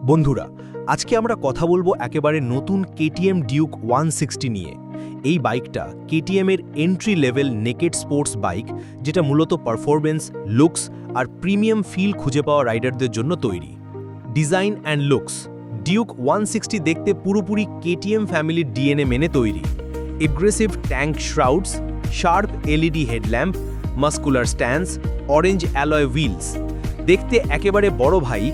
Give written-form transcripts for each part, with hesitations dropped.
বন্ধুরা, আজকে আমরা কথা বলবো একেবারে নতুন কেটিএম ডিউক 160 নিয়ে। এই বাইকটা কেটিএম এর entry level naked sports bike, যেটা মূলত পারফরমেন্স, লুকস আর প্রিমিয়াম ফিল খুঁজে পাওয়া রাইডারদের জন্য তৈরি। ডিজাইন অ্যান্ড লুকস, ডিউক 160 দেখতে পুরোপুরি কেটিএম ফ্যামিলির ডিএনএ মেনে তৈরি। Aggressive tank shrouds, sharp LED headlamp, muscular stance, orange alloy wheels, দেখতে একেবারে বড় ভাই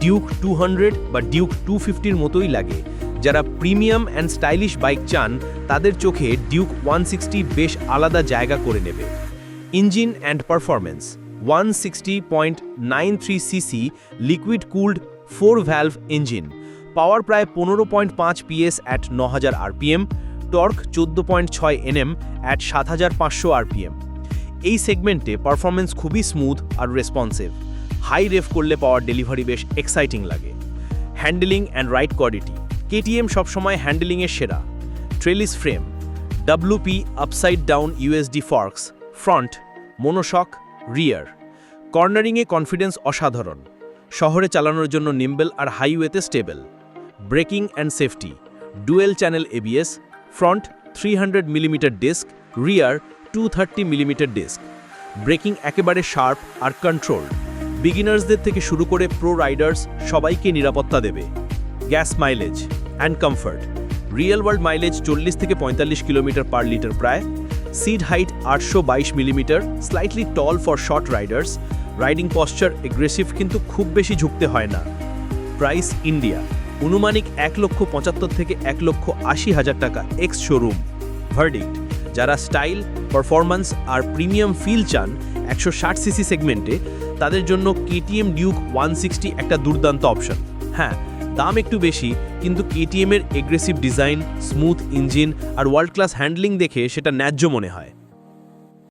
ডিউক 200 বা ডিউক 250-র মতোই লাগে। যারা প্রিমিয়াম অ্যান্ড স্টাইলিশ বাইক চান তাদের চোখে ডিউক 160 বেশ আলাদা জায়গা করে নেবে। Engine and performance, 160.93 cc liquid cooled four valve engine, power প্রায় 15.5 PS at 9000 RPM, torque 14.6 Nm at 7500 RPM। এই সেগমেন্টে পারফরমেন্স খুবই স্মুথ আর রেসপন্সিভ। হাই রেভ করলে পাওয়ার ডেলিভারি বেশ এক্সাইটিং লাগে। Handling and ride quality, KTM সবসময় হ্যান্ডেলিংয়ের সেরা। Trellis frame, WP upside down USD forks, front, monoshock, rear. কর্নারিংয়ে কনফিডেন্স অসাধারণ। শহরে চালানোর জন্য নিম্বেল আর হাইওয়েতে stable. Breaking and safety, dual channel ABS, front 300 mm disc, rear 230 mm disc. Braking একেবারে শার্প আর কন্ট্রোল। বিগিনার্সদের থেকে শুরু করে প্রো রাইডার্স সবাইকে নিরাপত্তা দেবে। Gas mileage and comfort, real world mileage 40 থেকে 45 km/লিটার প্রায়। Seat height 822 mm, slightly tall for short riders. Riding posture aggressive কিন্তু খুব বেশি ঝুঁকতে হয় না। প্রাইস ইন্ডিয়া অনুমানিক 1,75,000 থেকে 1,80,000 টাকা এক্স শোরুম। ভার্ডিক্ট, যারা স্টাইল, পারফরম্যান্স আর প্রিমিয়াম ফিল চান 160 সিসি সেগমেন্টে, তাদের জন্য কেটিএম ডিউক 160 একটা দুর্দান্ত অপশন। হ্যাঁ, দাম একটু বেশি, কিন্তু কেটিএম এর এগ্রেসিভ ডিজাইন, স্মুথ ইঞ্জিন আর ওয়ার্ল্ড ক্লাস হ্যান্ডলিং দেখে সেটা ন্যায্য মনে হয়।